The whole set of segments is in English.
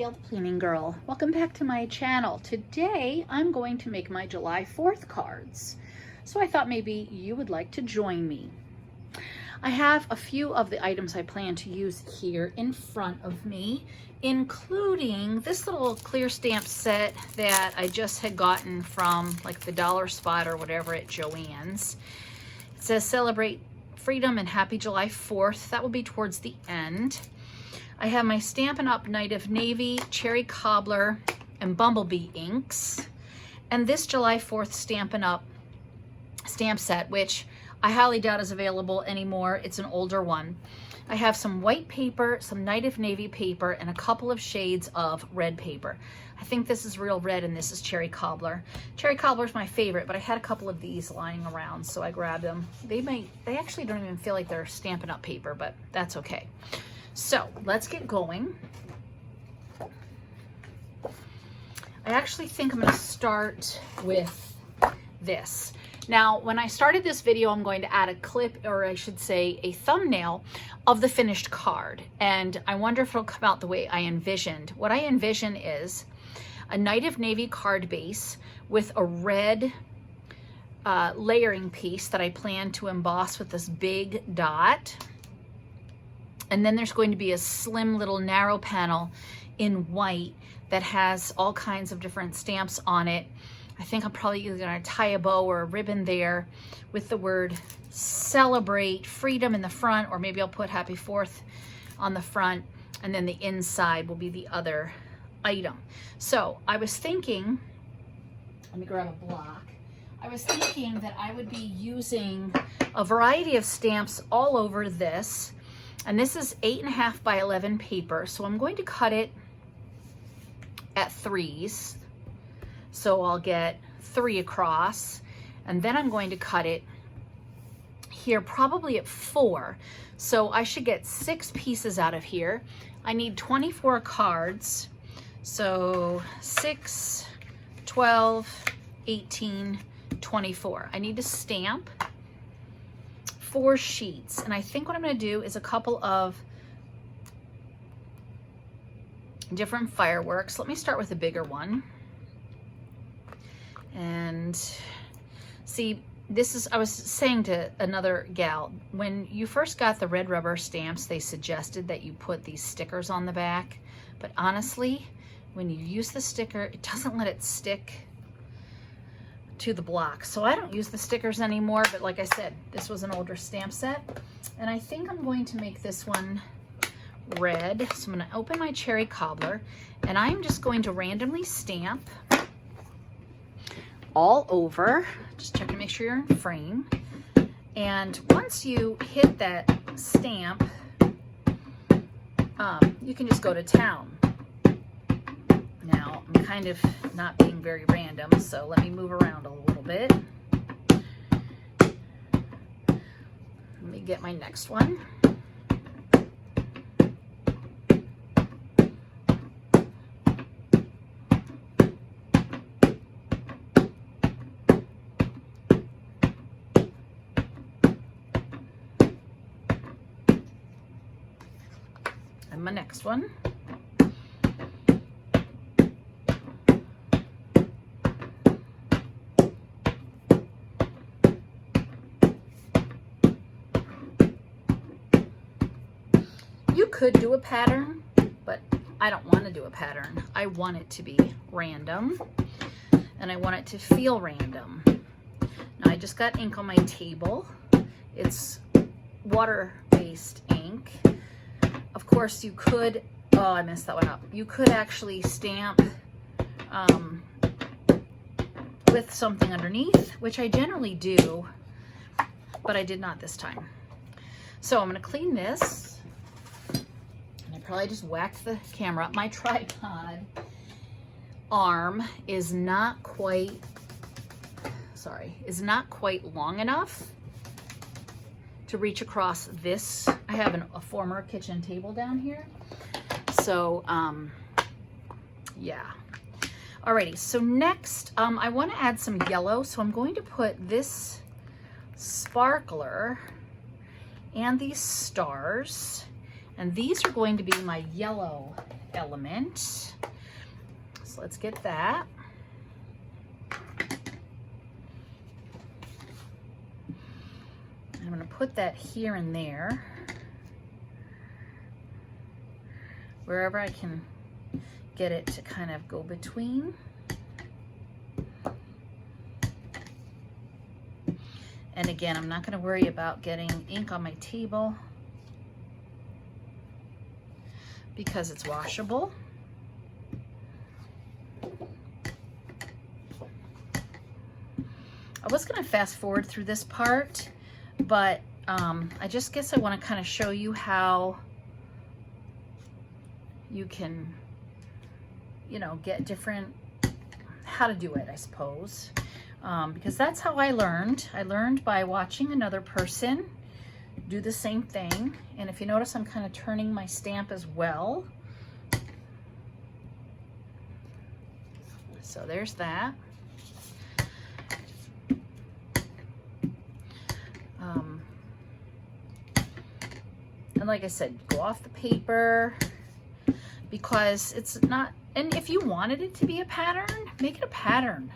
Gail the Cleaning Girl. Welcome back to my channel. Today I'm going to make my July 4th cards. So I thought maybe you would like to join me. I have a few of the items I plan to use here in front of me, including this little clear stamp set that I just had gotten from like the Dollar Spot or whatever at Joann's. It says Celebrate Freedom and Happy July 4th. That will be towards the end. I have my Stampin' Up! Night of Navy, Cherry Cobbler, and Bumblebee inks. And this July 4th Stampin' Up! Stamp set, which I highly doubt is available anymore. It's an older one. I have some white paper, some Night of Navy paper, and a couple of shades of red paper. I think this is Real Red and this is Cherry Cobbler. Cherry Cobbler is my favorite, but I had a couple of these lying around, so I grabbed them. They actually don't even feel like they're Stampin' Up! Paper, but that's okay. So let's get going. I actually think I'm going to start with this. Now, when I started this video, I'm going to add a clip, or I should say a thumbnail of the finished card. And I wonder if it'll come out the way I envisioned. What I envision is a Night of Navy card base with a red layering piece that I plan to emboss with this big dot. And then there's going to be a slim little narrow panel in white that has all kinds of different stamps on it. I think I'm probably either going to tie a bow or a ribbon there with the word Celebrate Freedom in the front, or maybe I'll put Happy 4th on the front, and then the inside will be the other item. So I was thinking, let me grab a block. I was thinking that I would be using a variety of stamps all over this. And this is 8.5 by 11 paper, so I'm going to cut it at 3s. So I'll get 3 across, and then I'm going to cut it here probably at 4. So I should get 6 pieces out of here. I need 24 cards. So 6, 12, 18, 24. I need to stamp 4 sheets, and I think what I'm going to do is a couple of different fireworks. Let me start with a bigger one. And see, this is, I was saying to another gal, when you first got the red rubber stamps, they suggested that you put these stickers on the back, but honestly, when you use the sticker, it doesn't let it stick to the block. So I don't use the stickers anymore, but like I said, this was an older stamp set, and I think I'm going to make this one red. So I'm going to open my Cherry Cobbler, and I'm just going to randomly stamp all over. Just check to make sure you're in frame. And once you hit that stamp, you can just go to town. Now, I'm kind of not being very random, so let me move around a little bit. Let me get my next one. And my next one. You could do a pattern, but I don't want to do a pattern. I want it to be random, and I want it to feel random. Now I just got ink on my table. It's water-based ink. Of course you could, oh, I messed that one up. You could actually stamp with something underneath, which I generally do, but I did not this time. So I'm going to clean this. Probably just whacked the camera up. My tripod arm is not quite long enough to reach across this. I have a former kitchen table down here. So, yeah. Alrighty, so next, I want to add some yellow. So I'm going to put this sparkler and these stars And these are going to be my yellow element. So let's get that. I'm going to put that here and there, wherever I can get it to kind of go between. And again, I'm not going to worry about getting ink on my table because it's washable. I was going to fast forward through this part, but I just guess I want to kind of show you how you can, you know, get different, how to do it, I suppose. Because that's how I learned. I learned by watching another person do the same thing. And if you notice, I'm kind of turning my stamp as well. So there's that. And like I said, go off the paper because it's not, and if you wanted it to be a pattern, make it a pattern.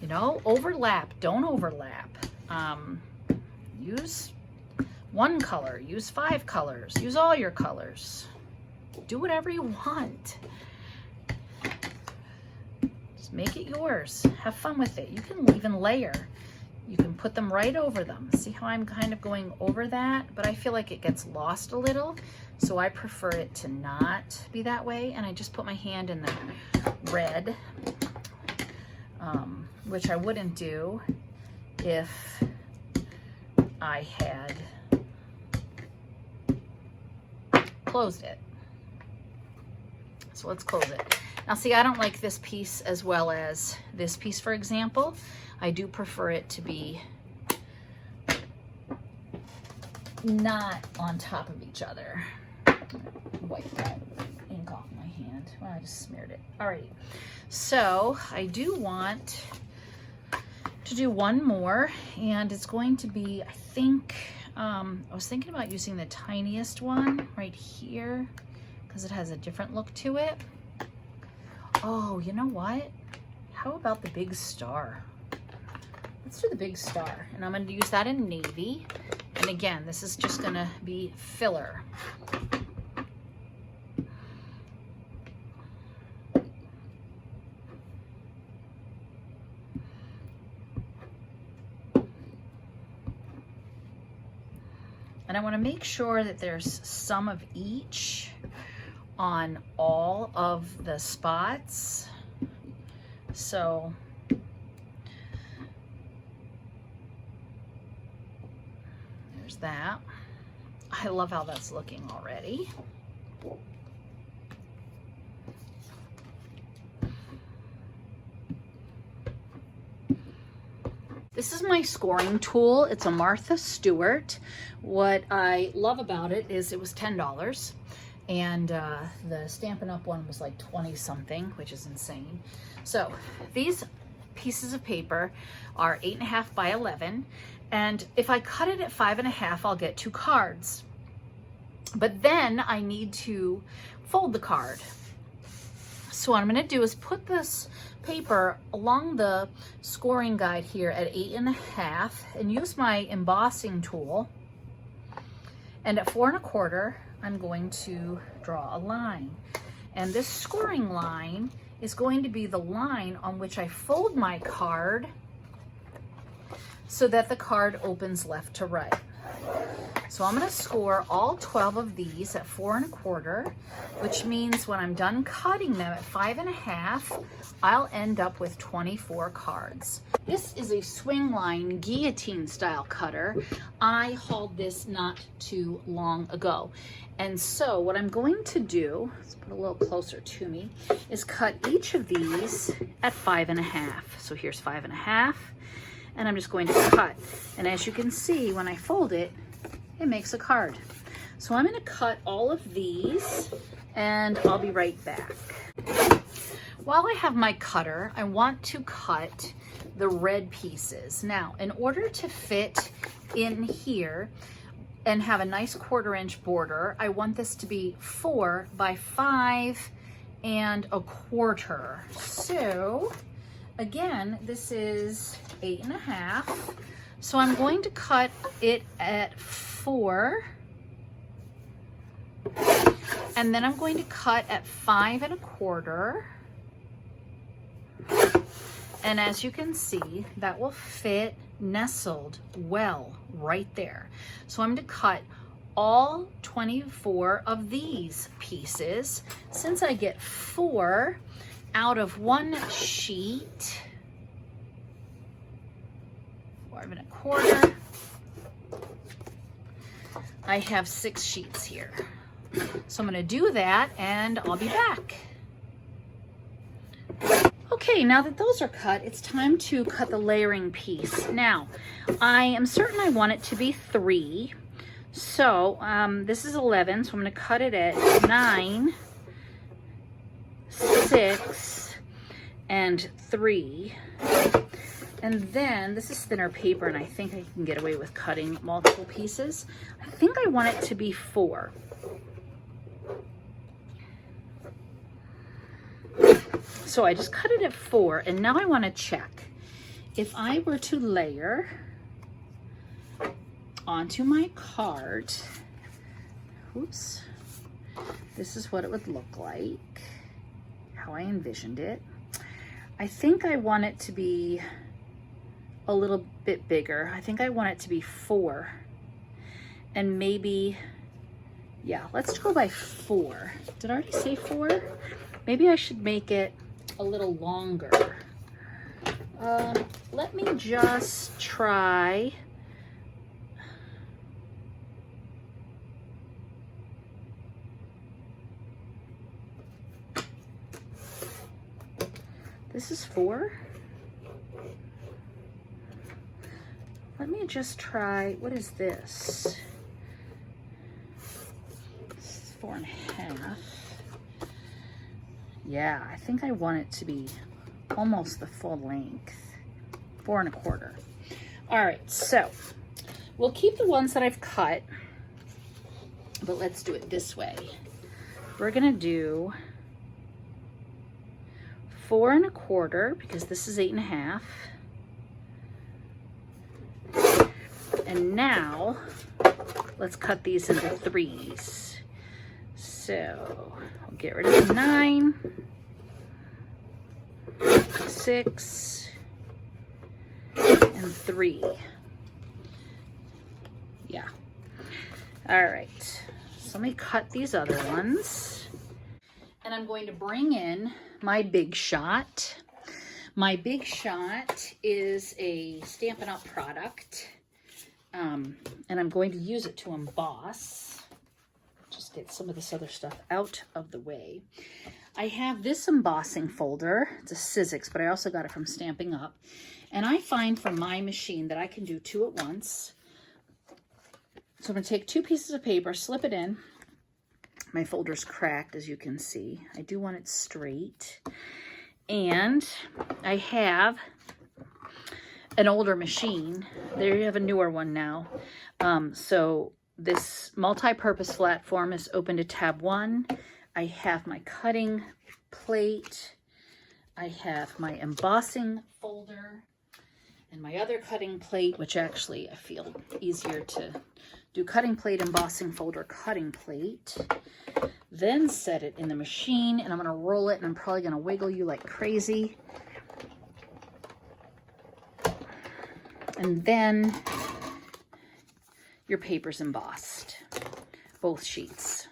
You know, overlap, don't overlap. Use one color, use 5 colors, use all your colors. Do whatever you want. Just make it yours. Have fun with it. You can even layer. You can put them right over them. See how I'm kind of going over that? But I feel like it gets lost a little. So I prefer it to not be that way. And I just put my hand in the red, which I wouldn't do if I had closed it. So let's close it. Now see, I don't like this piece as well as this piece, for example. I do prefer it to be not on top of each other. Wipe that ink off my hand. Well, I just smeared it. All right, so I do want to do one more, and it's going to be, I think, I was thinking about using the tiniest one right here because it has a different look to it. Oh, you know what? How about the big star? Let's do the big star, and I'm going to use that in navy. And again, this is just going to be filler. And I want to make sure that there's some of each on all of the spots. So there's that. I love how that's looking already. This is my scoring tool. It's a Martha Stewart. What I love about it is it was $10, and the Stampin' Up! One was like 20 something, which is insane. So these pieces of paper are 8.5 by 11, and if I cut it at 5.5, I'll get 2 cards. But then I need to fold the card. So what I'm going to do is put this paper along the scoring guide here at 8.5 and use my embossing tool. And at 4.25, I'm going to draw a line. And this scoring line is going to be the line on which I fold my card so that the card opens left to right. So I'm going to score all 12 of these at 4.25, which means when I'm done cutting them at 5.5, I'll end up with 24 cards. This is a swing line guillotine style cutter. I hauled this not too long ago. And so what I'm going to do, let's put a little closer to me, is cut each of these at 5.5. So here's 5.5, and I'm just going to cut. And as you can see, when I fold it, it makes a card. So I'm going to cut all of these, and I'll be right back. While I have my cutter, I want to cut the red pieces. Now, in order to fit in here, and have a nice 1/4" border. I want this to be 4 by 5 1/4. So again, this is 8 1/2. So I'm going to cut it at 4, and then I'm going to cut at 5 1/4. And as you can see, that will fit nestled well right there. So I'm going to cut all 24 of these pieces. Since I get 4 out of one sheet, 4 1/4, I have 6 sheets here. So I'm going to do that and I'll be back. Okay, now that those are cut, it's time to cut the layering piece. Now, I am certain I want it to be 3. So this is 11, so I'm going to cut it at 9, 6, and 3. And then this is thinner paper, and I think I can get away with cutting multiple pieces. I think I want it to be 4. So I just cut it at 4, and now I want to check. If I were to layer onto my card, oops, this is what it would look like, how I envisioned it. I think I want it to be a little bit bigger. I think I want it to be 4, and maybe, yeah, let's go by 4. Did I already say 4? Maybe I should make it a little longer. Let me just try. This is 4. Let me just try, what is this? This is 4 1/2. Yeah, I think I want it to be almost the full length, 4 1/4. All right, so we'll keep the ones that I've cut, but let's do it this way. We're gonna do 4 1/4 because this is 8 1/2. And now let's cut these into 3s. So I'll get rid of the 9, 6, and 3. Yeah. All right. So let me cut these other ones. And I'm going to bring in my Big Shot. My Big Shot is a Stampin' Up! Product. And I'm going to use it to emboss. Just get some of this other stuff out of the way. I have this embossing folder. It's a Sizzix, but I also got it from Stampin' Up! And I find from my machine that I can do 2 at once. So I'm going to take 2 pieces of paper, slip it in. My folder's cracked, as you can see. I do want it straight. And I have an older machine. There you have a newer one now. So this multi-purpose flat form is open to tab 1. I have my cutting plate. I have my embossing folder and my other cutting plate, which actually I feel easier to do cutting plate, embossing folder, cutting plate. Then set it in the machine, and I'm going to roll it, and I'm probably going to wiggle you like crazy. And then your paper's embossed, both sheets.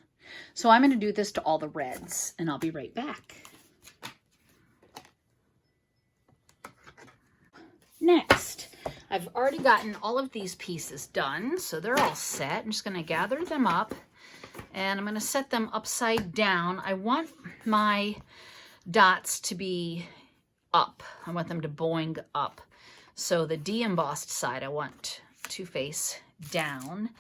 So I'm going to do this to all the reds, and I'll be right back. Next, I've already gotten all of these pieces done, so they're all set. I'm just going to gather them up, and I'm going to set them upside down. I want my dots to be up. I want them to boing up. So the de-embossed side I want to face down.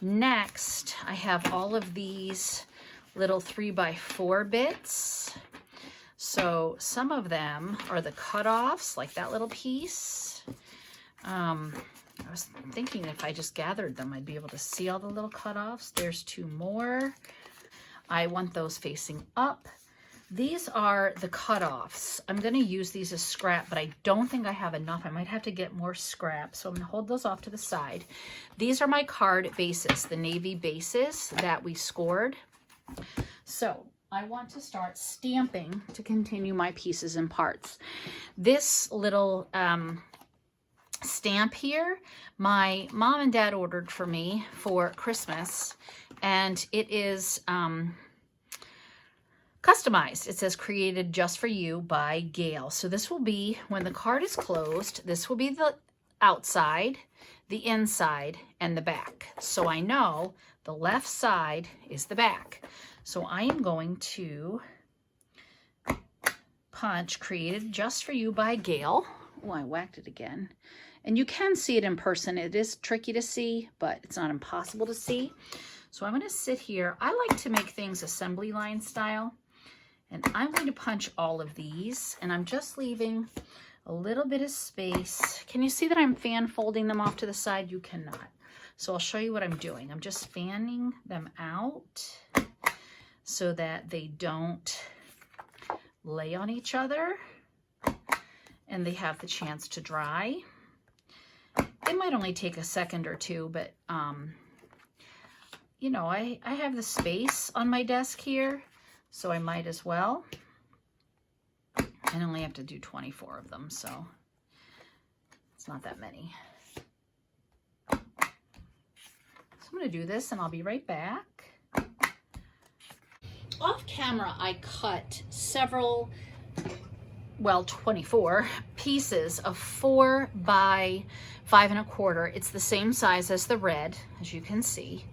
Next, I have all of these little 3x4 bits. So some of them are the cutoffs, like that little piece. I was thinking if I just gathered them, I'd be able to see all the little cutoffs. There's 2 more. I want those facing up. These are the cutoffs. I'm going to use these as scrap, but I don't think I have enough. I might have to get more scrap, so I'm going to hold those off to the side. These are my card bases, the navy bases that we scored. So I want to start stamping to continue my pieces and parts. This little stamp here, my mom and dad ordered for me for Christmas, and it is customized. It says created just for you by Gail. So this will be, when the card is closed, this will be the outside, the inside, and the back. So I know the left side is the back. So I am going to punch created just for you by Gail. Oh, I whacked it again. And you can see it in person. It is tricky to see, but it's not impossible to see. So I'm going to sit here. I like to make things assembly line style. And I'm going to punch all of these. And I'm just leaving a little bit of space. Can you see that I'm fan folding them off to the side? You cannot. So I'll show you what I'm doing. I'm just fanning them out so that they don't lay on each other and they have the chance to dry. It might only take a second or two, but you know, I have the space on my desk here, so I might as well. I only have to do 24 of them, so it's not that many. So I'm going to do this and I'll be right back. Off camera, I cut several, well, 24 pieces of 4 by 5 1/4. It's the same size as the red, as you can see.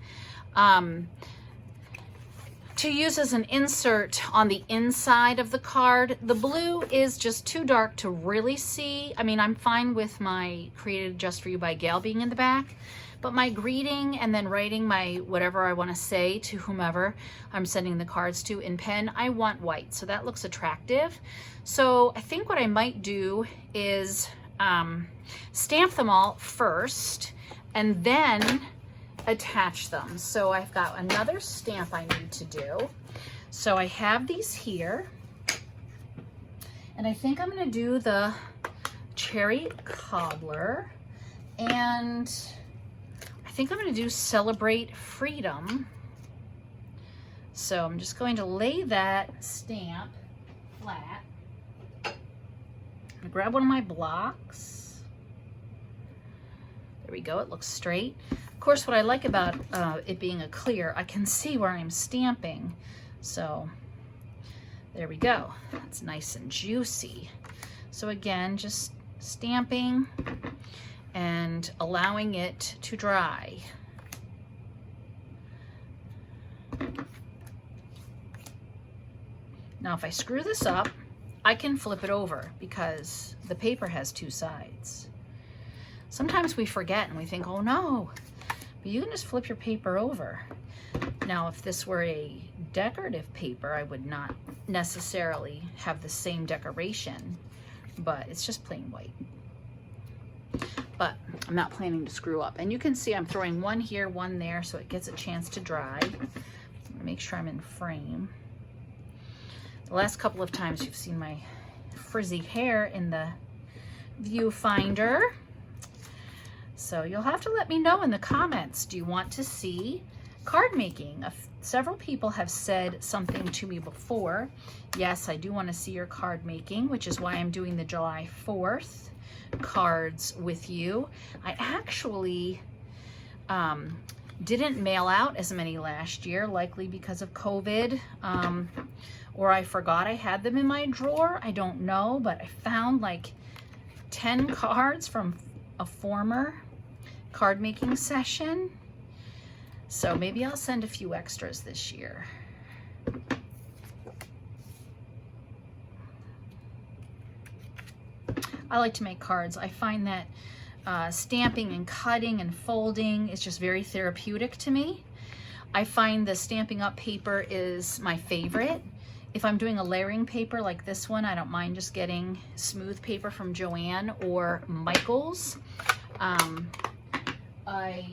To use as an insert on the inside of the card. The blue is just too dark to really see. I mean, I'm fine with my Created Just For You by Gail being in the back, but my greeting and then writing my whatever I want to say to whomever I'm sending the cards to in pen, I want white, so that looks attractive. So I think what I might do is stamp them all first and then attach them. So I've got another stamp I need to do. So I have these here, and I think I'm going to do the cherry cobbler, and I think I'm going to do Celebrate Freedom. So I'm just going to lay that stamp flat. I'm going to grab one of my blocks. There we go, it looks straight. Of course, what I like about it being a clear, I can see where I'm stamping. So there we go. It's nice and juicy. So again, just stamping and allowing it to dry. Now, if I screw this up, I can flip it over because the paper has 2 sides. Sometimes we forget and we think, oh no, but you can just flip your paper over. Now, if this were a decorative paper, I would not necessarily have the same decoration, but it's just plain white. But I'm not planning to screw up. And you can see I'm throwing one here, one there, so it gets a chance to dry. I'm gonna make sure I'm in frame. The last couple of times you've seen my frizzy hair in the viewfinder. So you'll have to let me know in the comments. Do you want to see card making? Several people have said something to me before. Yes, I do want to see your card making, which is why I'm doing the July 4th cards with you. I actually didn't mail out as many last year, likely because of COVID, or I forgot I had them in my drawer. I don't know, but I found like 10 cards from a former card making session. So maybe I'll send a few extras this year. I like to make cards. I find that stamping and cutting and folding is just very therapeutic to me. I find the Stampin' Up paper is my favorite. If I'm doing a layering paper like this one, I don't mind just getting smooth paper from Joanne or Michael's. I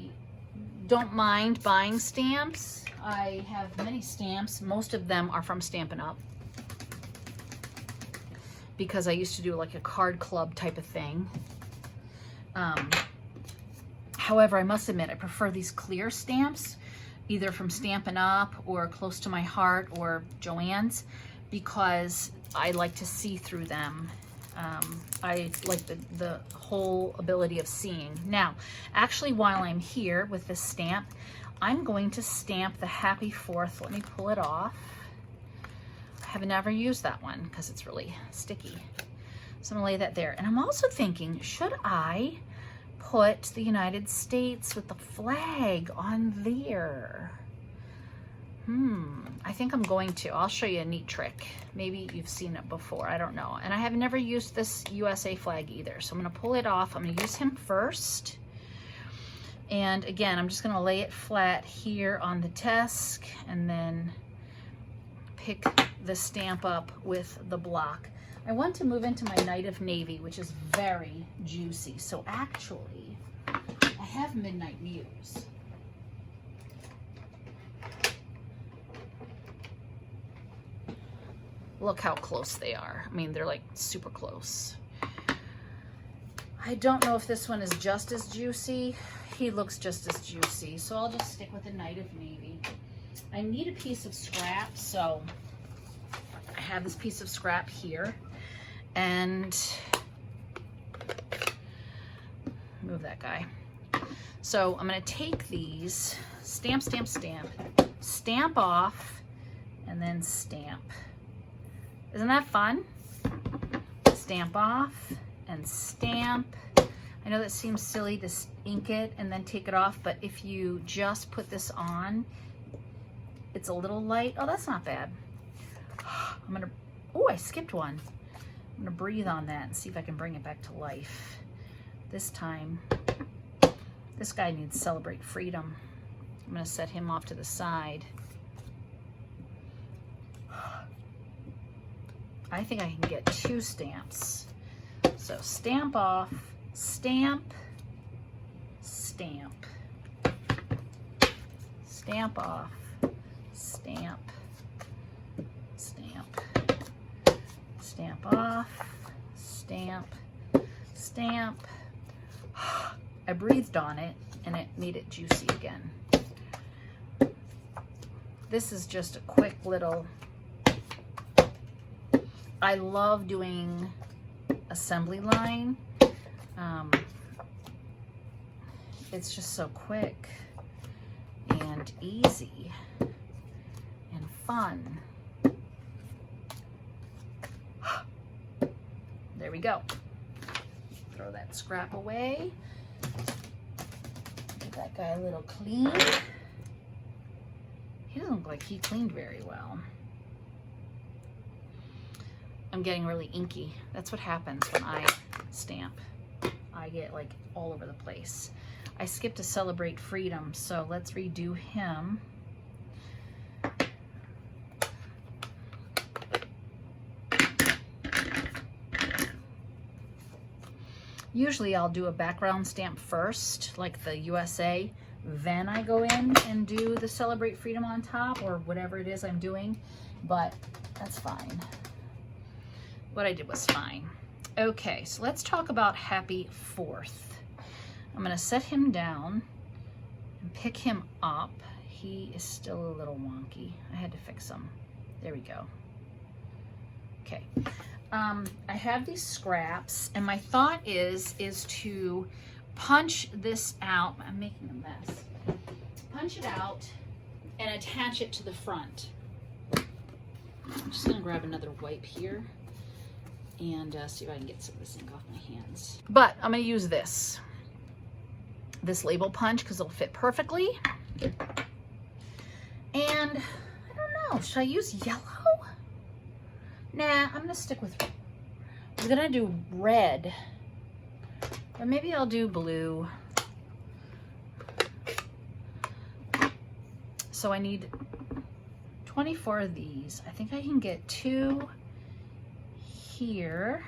don't mind buying stamps. I have many stamps. Most of them are from Stampin' Up, because I used to do like a card club type of thing. However, I must admit, I prefer these clear stamps, either from Stampin' Up or Close to My Heart or Joann's, because I like to see through them. I like the whole ability of seeing. Now, actually, while I'm here with this stamp, I'm going to stamp the Happy 4th. Let me pull it off. I have never used that one because it's really sticky. So I'm gonna lay that there. And I'm also thinking, should I put the United States with the flag on there? I think I'm going to. I'll show you a neat trick. Maybe you've seen it before, I don't know. And I have never used this USA flag either. So I'm gonna pull it off. I'm gonna use him first. And again, I'm just gonna lay it flat here on the desk and then pick the stamp up with the block. I want to move into my Night of Navy, which is very juicy. So actually, I have Midnight Muse. Look how close they are. I mean, they're like super close. I don't know if this one is just as juicy. He looks just as juicy, so I'll just stick with the Night of Navy. I need a piece of scrap, so I have this piece of scrap here. And move that guy. So I'm gonna take these, stamp, stamp, stamp, stamp off, and then stamp. Isn't that fun? Stamp off and stamp. I know that seems silly to ink it and then take it off, but if you just put this on, it's a little light. Oh, that's not bad. I'm gonna, oh, I skipped one. I'm gonna breathe on that and see if I can bring it back to life. This time, this guy needs Celebrate Freedom. I'm gonna set him off to the side. I think I can get 2 stamps. So stamp off, stamp, stamp, stamp off, stamp, stamp, stamp off, stamp, stamp. I breathed on it and it made it juicy again. This is just a quick little, I love doing assembly line. It's just so quick and easy and fun. There we go. Throw that scrap away. Give that guy a little clean. He doesn't look like he cleaned very well. I'm getting really inky. That's what happens when I stamp. I get like all over the place. I skipped to Celebrate Freedom, so let's redo him. Usually I'll do a background stamp first, like the USA, then I go in and do the Celebrate Freedom on top or whatever it is I'm doing, but that's fine. What I did was fine. Okay, so let's talk about Happy 4th. I'm gonna set him down and pick him up. He is still a little wonky. I had to fix him. There we go. Okay. I have these scraps and my thought is to punch this out. I'm making a mess. Punch it out and attach it to the front. I'm just gonna grab another wipe here and see if I can get some of this ink off my hands. But I'm gonna use this label punch because it'll fit perfectly. And I don't know, should I use yellow? Nah, I'm gonna stick with, I'm gonna do red, or maybe I'll do blue. So I need 24 of these. I think I can get 2 here.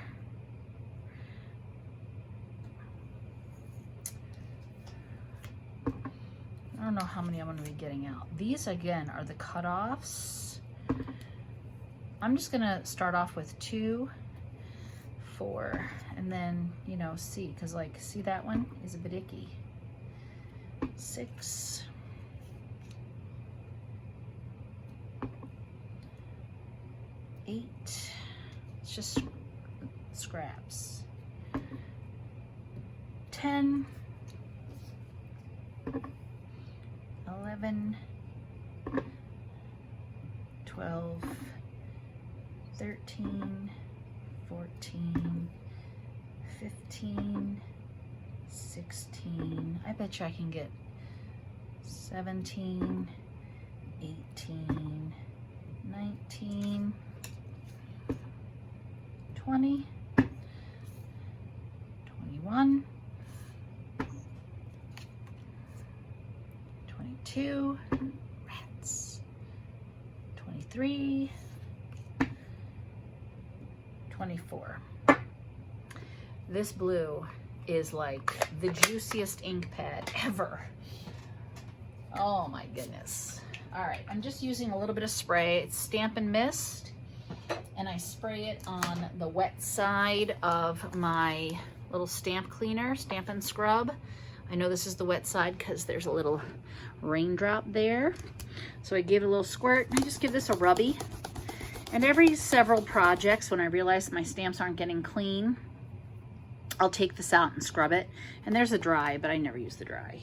I don't know how many I'm going to be getting out. These again are the cutoffs. I'm just going to start off with 2, 4, and then, you know, see, because like, see that one is a bit icky. 6, 8, it's just scraps. 10, 11, 12, 13, 14, 15, 16. I bet you I can get 17, 18, 19, 20, 21, 22, rats, 23, 24. This blue is like the juiciest ink pad ever. Oh my goodness. All right, I'm just using a little bit of spray. It's Stampin' Mist, and I spray it on the wet side of my little stamp cleaner, Stampin' Scrub. I know this is the wet side because there's a little raindrop there. So I give it a little squirt, and I just give this a rubby. And every several projects, when I realize my stamps aren't getting clean, I'll take this out and scrub it. And there's a dry, but I never use the dry.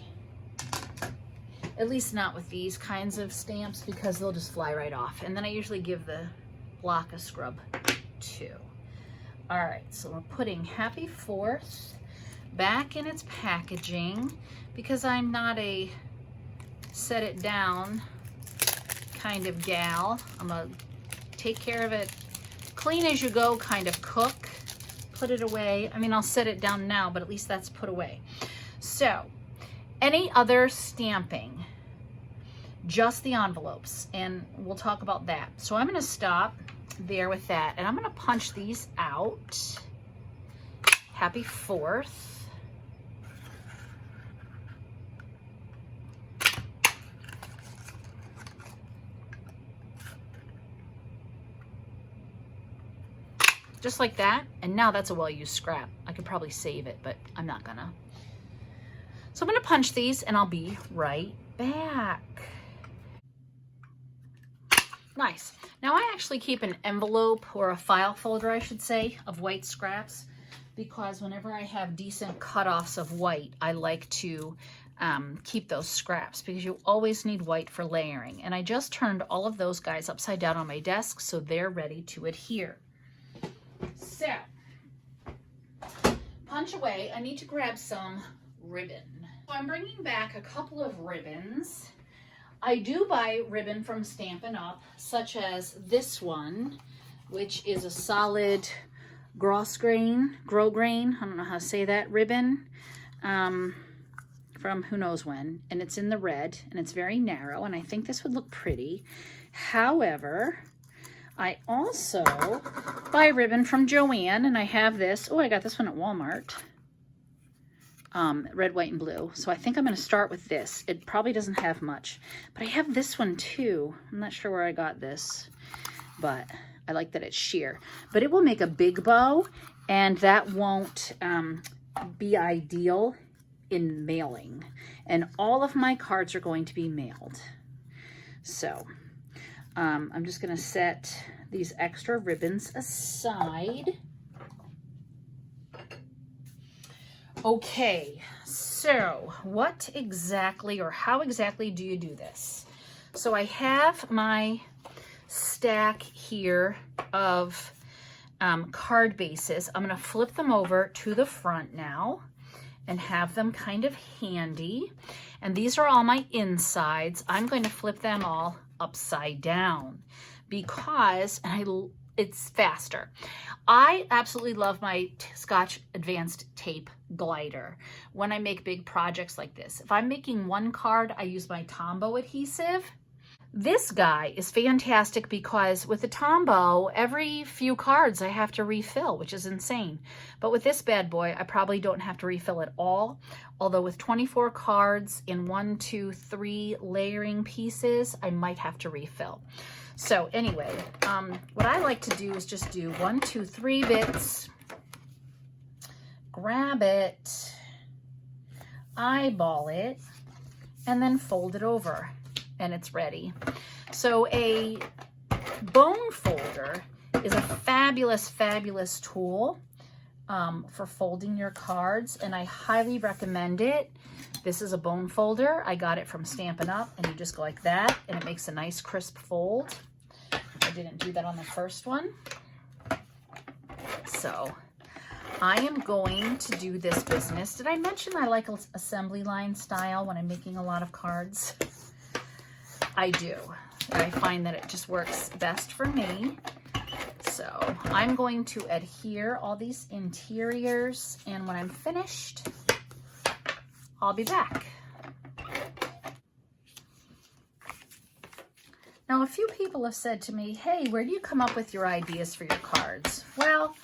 At least not with these kinds of stamps, because they'll just fly right off. And then I usually give the block a scrub too. All right, so we're putting Happy 4th back in its packaging, because I'm not a set it down kind of gal. I'm a take care of it, clean as you go kind of cook. Put it away. I mean, I'll set it down now, but at least that's put away. So, any other stamping, just the envelopes, and we'll talk about that. So I'm gonna stop there with that, and I'm gonna punch these out. Happy 4th. Just like that, and now that's a well-used scrap. I could probably save it, but I'm not gonna. So I'm gonna punch these, and I'll be right back. Nice. Now I actually keep an envelope, or a file folder, I should say, of white scraps, because whenever I have decent cutoffs of white, I like to keep those scraps, because you always need white for layering. And I just turned all of those guys upside down on my desk, so they're ready to adhere. So, punch away. I need to grab some ribbon. So I'm bringing back a couple of ribbons. I do buy ribbon from Stampin' Up, such as this one, which is a solid grosgrain, I don't know how to say that, ribbon, from who knows when, and it's in the red, and it's very narrow, and I think this would look pretty. However, I also buy ribbon from Joann, and I have this. Oh, I got this one at Walmart. Red, white, and blue. So I think I'm going to start with this. It probably doesn't have much, but I have this one too. I'm not sure where I got this, but I like that it's sheer. But it will make a big bow, and that won't be ideal in mailing. And all of my cards are going to be mailed. So I'm just going to set these extra ribbons aside. Okay, so what exactly, or how exactly do you do this? So I have my stack here of card bases. I'm going to flip them over to the front now and have them kind of handy. And these are all my insides. I'm going to flip them all upside down because it's faster. I absolutely love my Scotch Advanced Tape Glider when I make big projects like this. If I'm making one card, I use my Tombow adhesive. This guy is fantastic because with the Tombow, every few cards I have to refill, which is insane. But with this bad boy, I probably don't have to refill at all. Although with 24 cards in 1, 2, 3 layering pieces, I might have to refill. So anyway, what I like to do is just do 1, 2, 3 bits, grab it, eyeball it, and then fold it over, and it's ready. So a bone folder is a fabulous, fabulous tool for folding your cards, and I highly recommend it. This is a bone folder. I got it from Stampin' Up, and you just go like that, and it makes a nice crisp fold. I didn't do that on the first one. So I am going to do this business. Did I mention I like assembly line style when I'm making a lot of cards? I do. I find that it just works best for me. So I'm going to adhere all these interiors, and when I'm finished, I'll be back. Now, a few people have said to me, hey, where do you come up with your ideas for your cards? Well,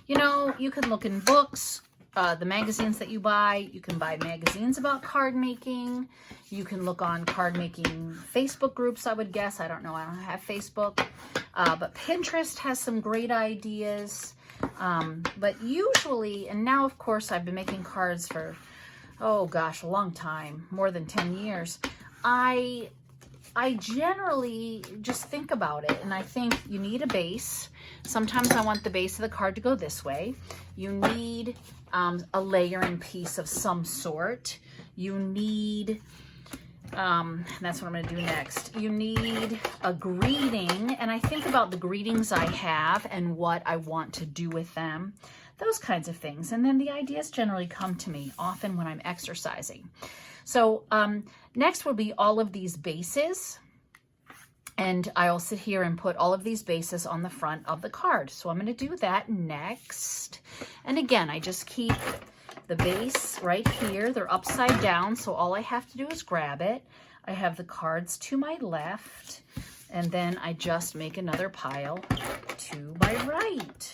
you know, you can look in books, the magazines that you buy. You can buy magazines about card making. You can look on card making Facebook groups, I would guess. I don't know. I don't have Facebook. But Pinterest has some great ideas. But usually, and now, of course, I've been making cards for, oh gosh, a long time, more than 10 years. I generally just think about it, and I think you need a base. Sometimes I want the base of the card to go this way. You need a layering piece of some sort. You need, that's what I'm going to do next. You need a greeting, and I think about the greetings I have and what I want to do with them, those kinds of things. And then the ideas generally come to me often when I'm exercising. So next will be all of these bases, and I'll sit here and put all of these bases on the front of the card. So I'm going to do that next. And again, I just keep the base right here. They're upside down, so all I have to do is grab it. I have the cards to my left, and then I just make another pile to my right.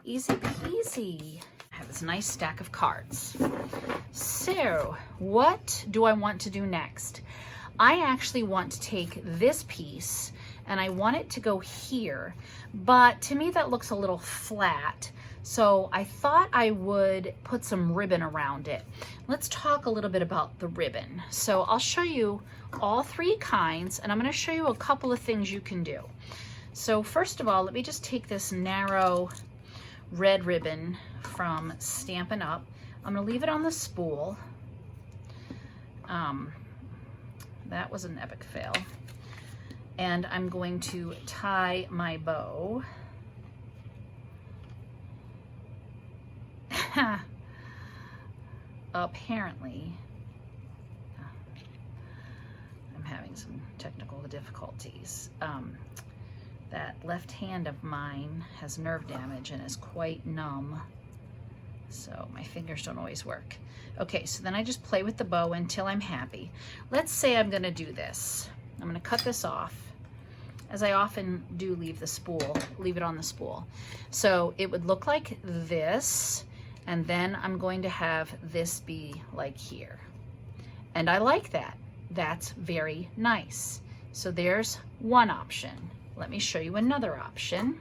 Easy peasy. I have this nice stack of cards. So what do I want to do next? I actually want to take this piece and I want it to go here, but to me that looks a little flat. So I thought I would put some ribbon around it. Let's talk a little bit about the ribbon. So I'll show you all 3 kinds, and I'm going to show you a couple of things you can do. So first of all, let me just take this narrow red ribbon from Stampin' Up. I'm going to leave it on the spool. That was an epic fail. And I'm going to tie my bow. Apparently, I'm having some technical difficulties. That left hand of mine has nerve damage and is quite numb, so my fingers don't always work. Okay, so then I just play with the bow until I'm happy. Let's say I'm gonna do this. I'm gonna cut this off, as I often do leave it on the spool. So it would look like this, and then I'm going to have this be like here. And I like that. That's very nice. So there's one option. Let me show you another option.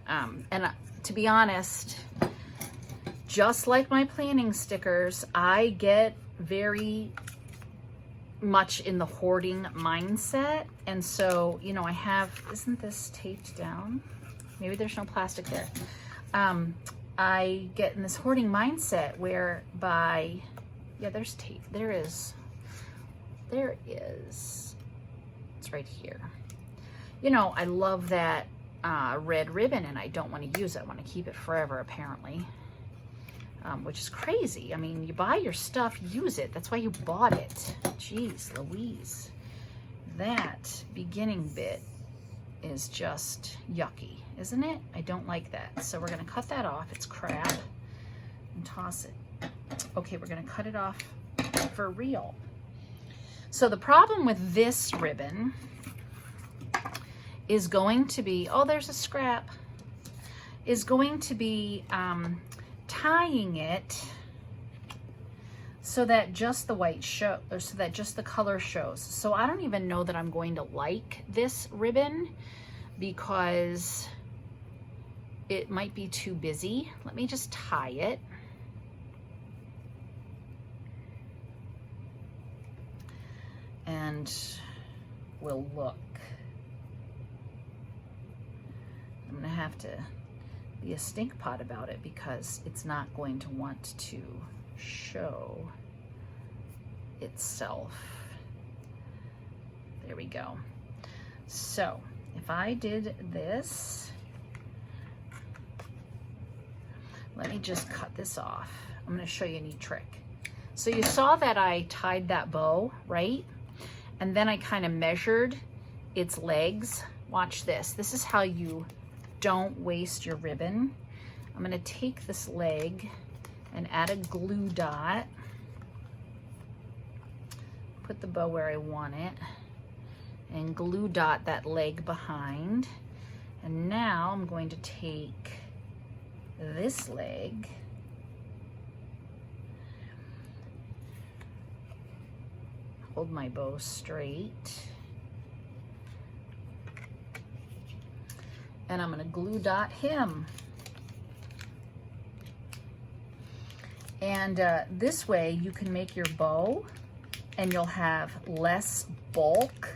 To be honest, just like my planning stickers, I get very much in the hoarding mindset. And so, you know, I have, isn't this taped down? Maybe there's no plastic there. I get in this hoarding mindset whereby, yeah, there's tape. There is. It's right here. You know, I love that red ribbon, and I don't want to use it. I want to keep it forever, apparently, which is crazy. I mean, you buy your stuff, use it. That's why you bought it. Jeez Louise. That beginning bit is just yucky, isn't it? I don't like that. So we're going to cut that off. It's crap. And toss it. Okay, we're going to cut it off for real. So the problem with this ribbon is going to be, oh, there's a scrap, is going to be tying it so that just the white show, or so that just the color shows. So I don't even know that I'm going to like this ribbon because it might be too busy. Let me just tie it. And we'll look. I'm gonna have to be a stink pot about it because it's not going to want to show itself. There we go. So if I did this, let me just cut this off. I'm going to show you a neat trick. So you saw that I tied that bow, right? And then I kind of measured its legs. Watch this. This is how you don't waste your ribbon. I'm going to take this leg and add a glue dot. Put the bow where I want it and glue dot that leg behind. And now I'm going to take this leg hold my bow straight, and I'm going to glue dot him. And this way you can make your bow and you'll have less bulk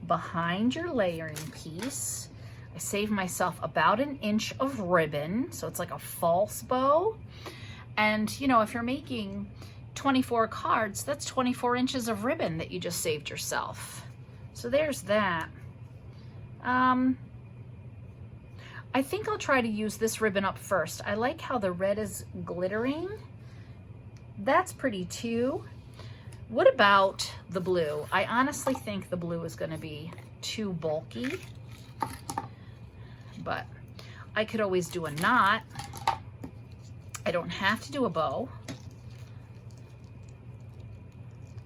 behind your layering piece. I saved myself about 1 inch of ribbon, so it's like a false bow. And you know, if you're making 24 cards, that's 24 inches of ribbon that you just saved yourself. So there's that. I think I'll try to use this ribbon up first. I like how the red is glittering. That's pretty too. What about the blue? I honestly think the blue is going to be too bulky, but I could always do a knot. I don't have to do a bow.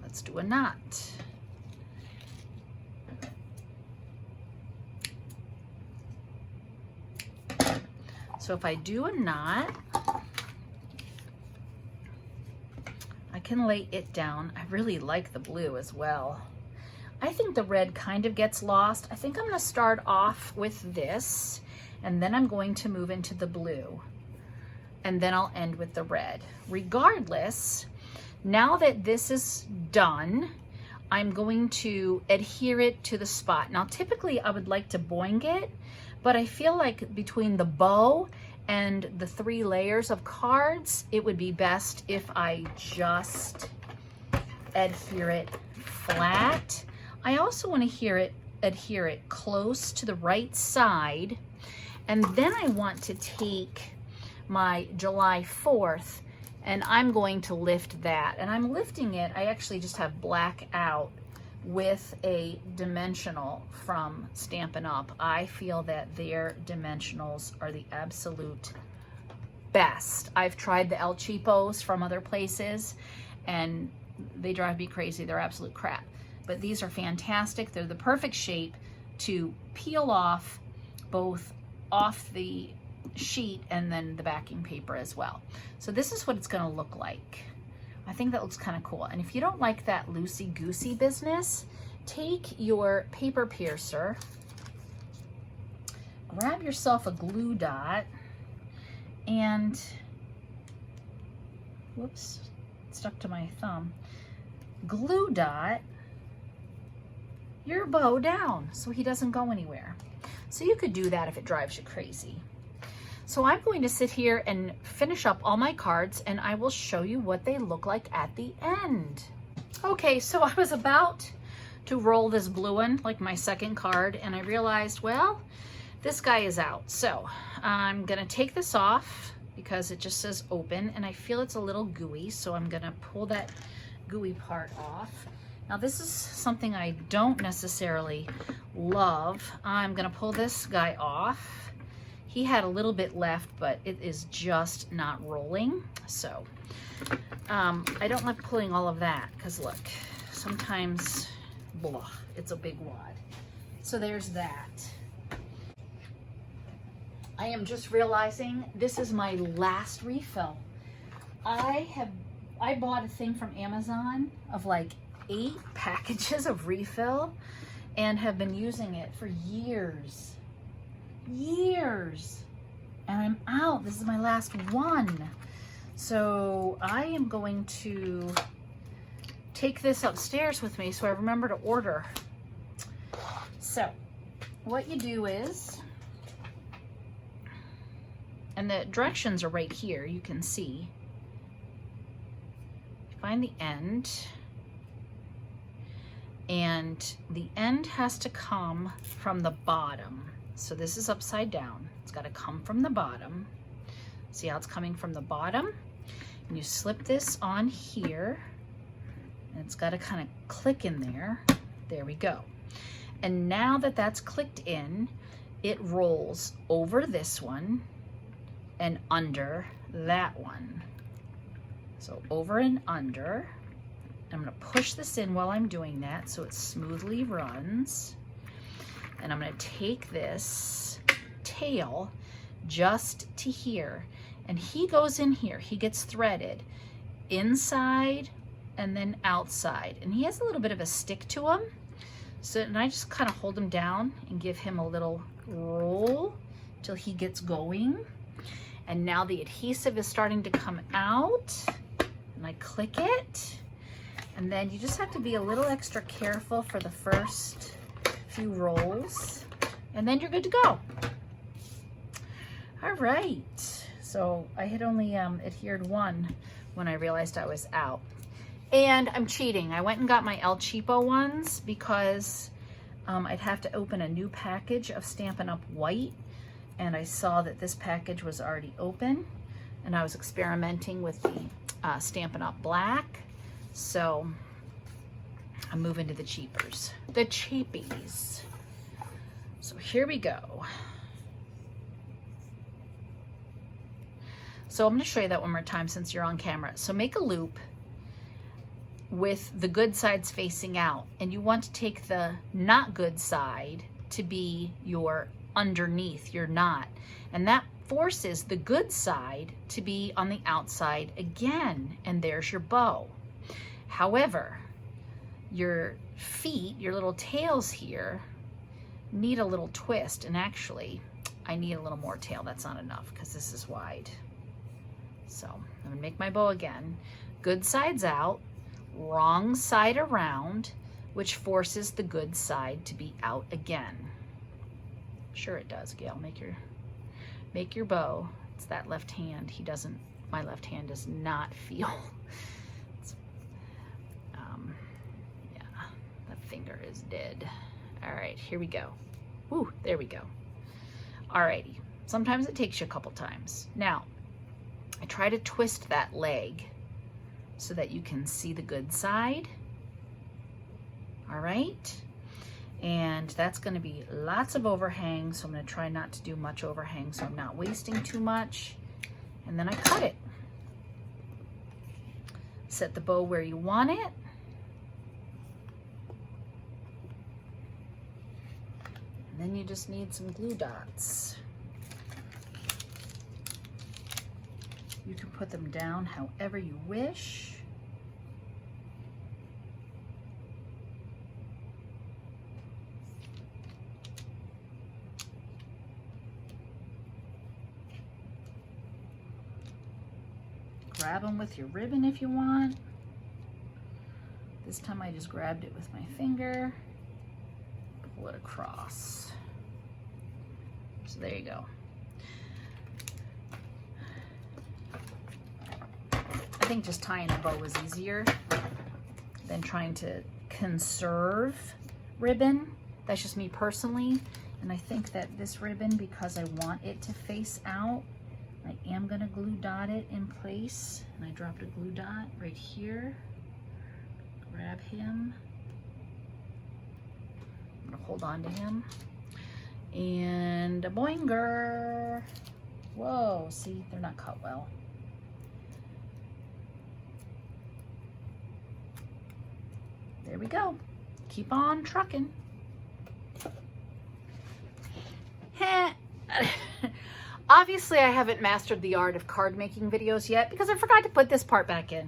Let's do a knot. So if I do a knot, I can lay it down. I really like the blue as well. I think the red kind of gets lost. I think I'm going to start off with this, and then I'm going to move into the blue, and then I'll end with the red. Regardless, now that this is done, I'm going to adhere it to the spot. Now, typically I would like to boing it, but I feel like between the bow and the 3 layers of cards, it would be best if I just adhere it flat. I also want to adhere it close to the right side, and then I want to take my July 4th and I'm going to lift that, and I'm lifting it. I actually just have black out with a dimensional from Stampin' Up. I feel that their dimensionals are the absolute best. I've tried the El Cheapos from other places and they drive me crazy. They're absolute crap. But these are fantastic. They're the perfect shape to peel off, both off the sheet and then the backing paper as well. So this is what it's going to look like. I think that looks kind of cool. And if you don't like that loosey-goosey business, take your paper piercer, grab yourself a glue dot, and whoops, it stuck to my thumb. Glue dot your bow down so he doesn't go anywhere. So you could do that if it drives you crazy. So I'm going to sit here and finish up all my cards, and I will show you what they look like at the end. Okay, so I was about to roll this blue one, like my second card, and I realized, well, this guy is out. So I'm gonna take this off because it just says open, and I feel it's a little gooey, so I'm gonna pull that gooey part off. Now this is something I don't necessarily love. I'm gonna pull this guy off. He had a little bit left, but it is just not rolling. So I don't like pulling all of that because look, sometimes blah, it's a big wad. So there's that. I am just realizing this is my last refill. I bought a thing from Amazon of like 8 packages of refill and have been using it for years. And I'm out. This is my last one. So I am going to take this upstairs with me so I remember to order. So what you do is, and the directions are right here, you can see. Find the end, and the end has to come from the bottom. So this is upside down. It's got to come from the bottom. See how it's coming from the bottom? And you slip this on here, and it's got to kind of click in there. There we go. And now that that's clicked in, it rolls over this one and under that one. So over and under. I'm going to push this in while I'm doing that so it smoothly runs. And I'm going to take this tail just to here. And he goes in here. He gets threaded inside and then outside. And he has a little bit of a stick to him. So, and I just kind of hold him down and give him a little roll till he gets going. And now the adhesive is starting to come out. And I click it. And then you just have to be a little extra careful for the first few rolls. And then you're good to go. All right. So I had only adhered one when I realized I was out. And I'm cheating. I went and got my El Cheapo ones because I'd have to open a new package of Stampin' Up! White. And I saw that this package was already open. And I was experimenting with the Stampin' Up! Black. So I'm moving to the cheapers. The cheapies. So here we go. So I'm going to show you that one more time since you're on camera. So make a loop with the good sides facing out, and you want to take the not good side to be your underneath, your knot, and that forces the good side to be on the outside again, and there's your bow. However, your feet, your little tails here, need a little twist, and actually I need a little more tail. That's not enough because this is wide. So I'm gonna make my bow again. Good sides out, wrong side around, which forces the good side to be out again. Sure it does, Gail. Make your bow. It's that left hand. My left hand does not feel. Yeah, that finger is dead. All right, here we go. Ooh, there we go. Alrighty. Sometimes it takes you a couple times. Now, I try to twist that leg so that you can see the good side. All right. And that's going to be lots of overhang, so I'm going to try not to do much overhang so I'm not wasting too much. And then I cut it. Set the bow where you want it. And then you just need some glue dots. You can put them down however you wish. Grab them with your ribbon if you want. This time I just grabbed it with my finger, pull it across. So there you go. I think just tying a bow is easier than trying to conserve ribbon. That's just me personally. And I think that this ribbon, because I want it to face out, I am gonna glue dot it in place. And I dropped a glue dot right here. Grab him. I'm gonna hold on to him. And a boinger. Whoa, see, they're not cut well. There we go. keep on trucking. Obviously, I haven't mastered the art of card making videos yet because I forgot to put this part back in.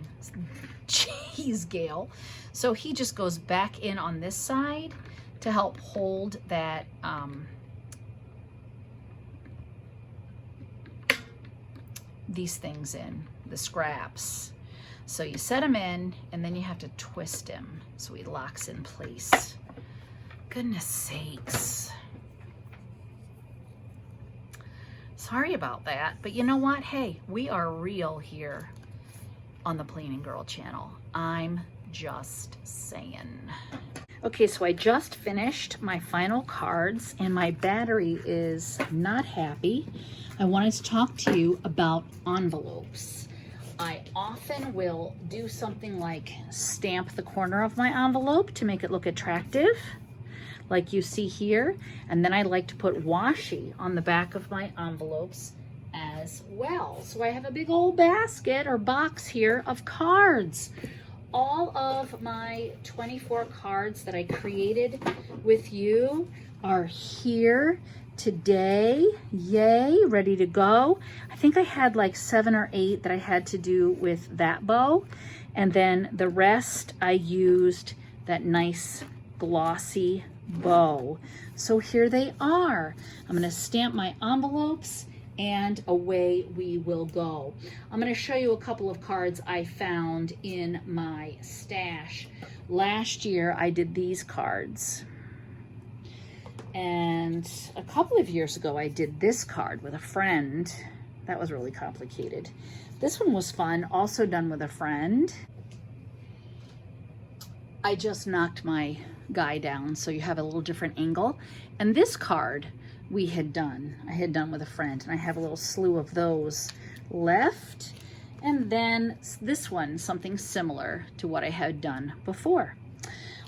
Jeez, Gail. So he just goes back in on this side to help hold that these things in, the scraps. So you set him in and then you have to twist him so he locks in place. Goodness sakes. Sorry about that, but you know what? Hey, we are real here on the Plain & Girl channel. I'm just saying. Okay, so I just finished my final cards and my battery is not happy. I wanted to talk to you about envelopes. I often will do something like stamp the corner of my envelope to make it look attractive, like you see here. And then I like to put washi on the back of my envelopes as well. So I have a big old basket or box here of cards. All of my 24 cards that I created with you are here today. Yay, ready to go. I think I had like 7 or 8 that I had to do with that bow. And then the rest I used that nice glossy bow. So here they are. I'm going to stamp my envelopes and away we will go. I'm going to show you a couple of cards I found in my stash. Last year I did these cards. And a couple of years ago I did this card with a friend. That was really complicated. This one was fun, also done with a friend. I just knocked my guy down so you have a little different angle. And this card I had done with a friend, and I have a little slew of those left. And then this one, something similar to what I had done before.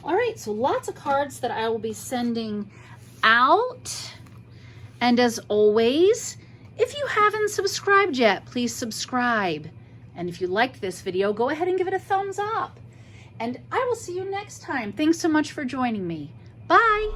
All right, so lots of cards that I will be sending out. And as always, if you haven't subscribed yet, please subscribe. And if you liked this video, go ahead and give it a thumbs up. And I will see you next time. Thanks so much for joining me. Bye.